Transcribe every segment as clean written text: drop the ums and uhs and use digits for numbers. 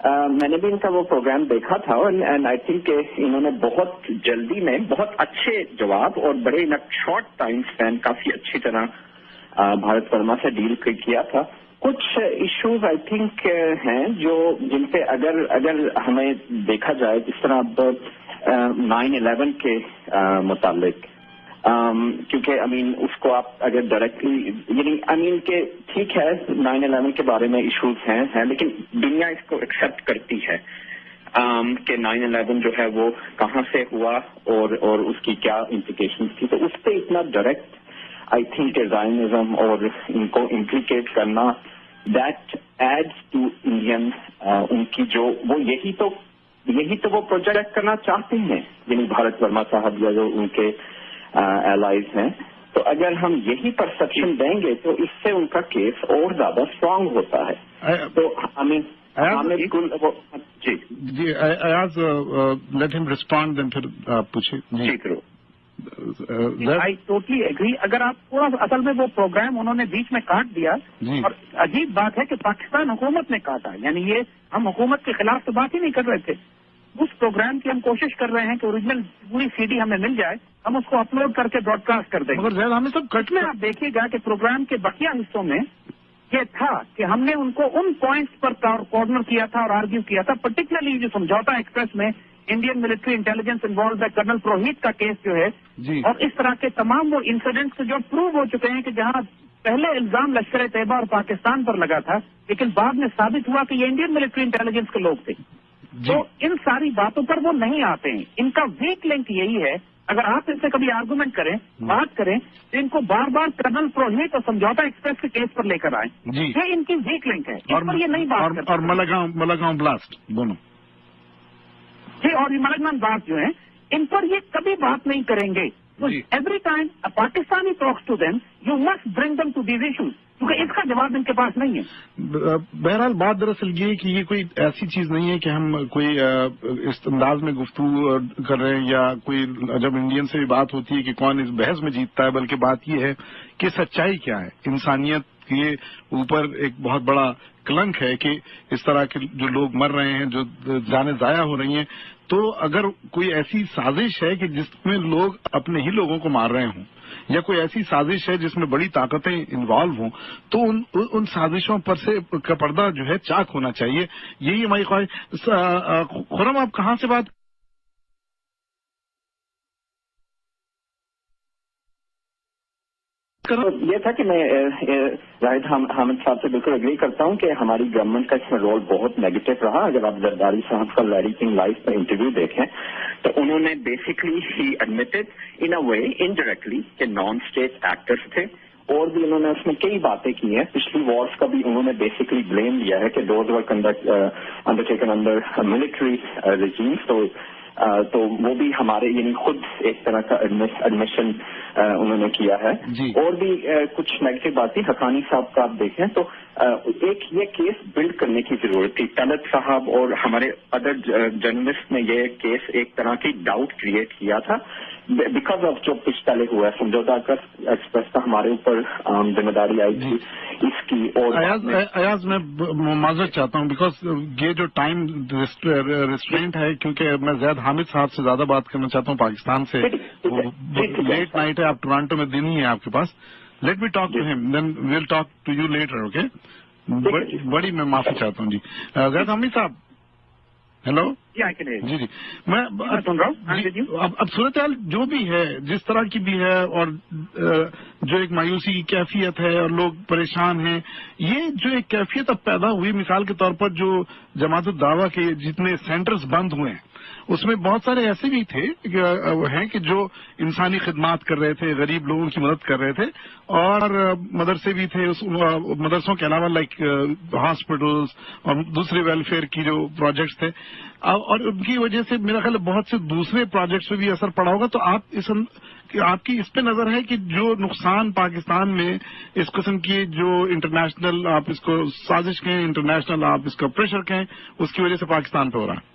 میں نے بھی ان کا وہ پروگرام دیکھا تھا اینڈ آئی تھنک کہ انہوں نے بہت جلدی میں بہت اچھے جواب اور بڑے شارٹ ٹائم اسپین کافی اچھی طرح بھارت ورما سے ڈیل کیا تھا. کچھ ایشوز آئی تھنک ہیں جن پہ اگر ہمیں دیکھا جائے جس طرح اب 9/11 کے متعلق کیونکہ اس کو آپ اگر ڈائریکٹلی یعنی کہ ٹھیک ہے 9/11 کے بارے میں ایشوز ہیں لیکن دنیا اس کو ایکسیپٹ کرتی ہے کہ 9/11 جو ہے وہ کہاں سے ہوا اور اس کی کیا امپلیکیشنز تھی. تو اس پہ اتنا ڈائریکٹ آئی تھنک زائنزم اور ان کو امپلیکیٹ کرنا دیٹ ایڈز ٹو انڈین ان کی جو وہ یہی تو وہ پروجیکٹ کرنا چاہتے ہیں یعنی بھارت ورما صاحب یا جو ان کے الائز ہیں. تو اگر ہم یہی پرسپشن دیں گے تو اس سے ان کا کیس اور زیادہ اسٹرانگ ہوتا ہے. تو ہمیں جی ایاز لیٹ ہم ریسپونڈ دین پھر پوچھیں. جی ضرور. I totally agree. اگر آپ تھوڑا اصل میں وہ پروگرام انہوں نے بیچ میں کاٹ دیا اور عجیب بات ہے کہ پاکستان حکومت نے کاٹا یعنی یہ ہم حکومت کے خلاف تو بات ہی نہیں کر رہے تھے. اس پروگرام کی ہم کوشش کر رہے ہیں کہ اوریجنل پوری سی ڈی ہمیں مل جائے ہم اس کو اپلوڈ کر کے براڈ کاسٹ کر دیں گے. مگر ہمیں سب کٹ میں آپ دیکھیے گا کہ پروگرام کے بقیہ حصوں میں یہ تھا کہ ہم نے ان کو ان پوائنٹس پر کارنر کیا تھا اور آرگیو کیا تھا پرٹیکولرلی جو سمجھوتا ایکسپریس میں انڈین ملٹری انٹیلیجنس انوالوڈ ہے کرنل پروہیت کا کیس جو ہے اور اس طرح کے تمام وہ انسیڈنٹس جو پروو ہو چکے ہیں کہ جہاں پہلے الزام لشکر طیبہ اور پاکستان پر لگا تھا لیکن بعد میں ثابت ہوا کہ یہ انڈین ملٹری انٹیلیجنس کے لوگ تھے. تو ان ساری باتوں پر وہ نہیں آتے ہیں. ان کا ویک لنک یہی ہے اگر آپ ان سے کبھی آرگومنٹ کریں بات کریں تو ان کو بار بار کرنل پروہیت اور سمجھوتا ایکسپریس کے کیس پر لے کر آئیں. یہ ان کی ویک لنک ہے اس پر یہ نہیں بات کرتے. اور ملگاؤں بلاسٹ دونوں جی اور یہ ملگنان بات جو ہے ان پر یہ کبھی بات نہیں کریں گے. Every time Pakistani talks to them you must bring them to these issues کیونکہ اس کا جواب ان کے پاس نہیں ہے. بہرحال بات دراصل یہ ہے کہ یہ کوئی ایسی چیز نہیں ہے کہ ہم کوئی اس انداز میں گفتگو کر رہے ہیں یا کوئی جب انڈین سے بھی بات ہوتی ہے کہ کون اس بحث میں جیتتا ہے بلکہ بات یہ ہے کہ سچائی کیا ہے. انسانیت کے اوپر ایک بہت بڑا کلنک ہے کہ اس طرح کے جو لوگ مر رہے ہیں جو جانیں ضائع ہو رہی ہیں. تو اگر کوئی ایسی سازش ہے کہ جس میں لوگ اپنے ہی لوگوں کو مار رہے ہوں یا کوئی ایسی سازش ہے جس میں بڑی طاقتیں انوالو ہوں تو ان سازشوں پر سے کا پردہ جو ہے چاک ہونا چاہیے. یہی ہماری خواہش. خرم آپ کہاں سے بات یہ تھا کہ میں راہد حامد صاحب سے بالکل اگری کرتا ہوں کہ ہماری گورنمنٹ کا اس میں رول بہت نیگیٹو رہا. اگر آپ زرداری صاحب کا لیری کنگ لائف کا انٹرویو دیکھیں تو انہوں نے basically he admitted in a way indirectly کہ نان اسٹیٹ ایکٹرس تھے اور بھی انہوں نے اس میں کئی باتیں کی ہیں. پچھلی وارس کا بھی انہوں نے بیسکلی بلیم لیا ہے کہ those were undertaken under military regimes. تو وہ بھی ہمارے یعنی خود ایک طرح کا ایڈمیشن انہوں نے کیا ہے. اور بھی کچھ نیگیٹو باتیں حقانی صاحب کا آپ دیکھیں تو ایک یہ کیس بلڈ کرنے کی ضرورت تھی. طلعت صاحب اور ہمارے ادر جرنلسٹ نے یہ کیس ایک طرح کی ڈاؤٹ کریٹ کیا تھا بیکاز آف جو پہلے ہوا ہے سمجھوتا ایکسپریس کا ہمارے اوپر ذمہ داری آئی تھی اس کی. اور ایاز میں معذرت چاہتا ہوں بیکاز یہ جو ٹائم ریسٹرینٹ ہے کیونکہ میں زید حامد صاحب سے زیادہ بات کرنا چاہتا ہوں پاکستان سے. لیٹ نائٹ ہے آپ ٹورانٹو میں دن ہی ہے آپ کے پاس. Let me talk to him then we'll talk to you later. Okay بڑی میں معافی چاہتا ہوں. جی زید حامد صاحب ہیلو. جی میں سن رہا ہوں. اب صورتحال جو بھی ہے جس طرح کی بھی ہے اور جو ایک مایوسی کی کیفیت ہے اور لوگ پریشان ہیں یہ جو ایک کیفیت اب پیدا ہوئی مثال کے طور پر جو جماعت الدعوہ کے جتنے سینٹرز بند ہوئے ہیں اس میں بہت سارے ایسے بھی تھے ہیں کہ جو انسانی خدمات کر رہے تھے غریب لوگوں کی مدد کر رہے تھے اور مدرسے بھی تھے. اس مدرسوں کے علاوہ لائک ہاسپٹلز اور دوسرے ویلفیئر کی جو پروجیکٹس تھے اور ان کی وجہ سے میرا خیال بہت سے دوسرے پروجیکٹس پہ بھی اثر پڑا ہوگا. تو آپ کی اس پہ نظر ہے کہ جو نقصان پاکستان میں اس قسم کی جو انٹرنیشنل آپ اس کو سازش کہیں انٹرنیشنل آپ اس کا پریشر کہیں اس کی وجہ سے پاکستان پہ ہو رہا ہے.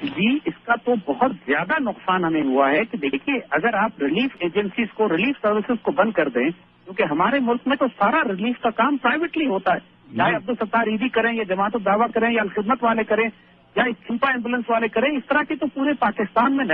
جی اس کا تو بہت زیادہ نقصان ہمیں ہوا ہے کہ دیکھیے اگر آپ ریلیف ایجنسیز کو ریلیف سروسز کو بند کر دیں کیونکہ ہمارے ملک میں تو سارا ریلیف کا کام پرائیویٹلی ہوتا ہے. چاہے عبدالستار ایدی کریں یا جماعت الدعوہ کریں یا الخدمت والے کریں یا چھپا ایمبولینس والے کریں، اس طرح کے تو پورے پاکستان میں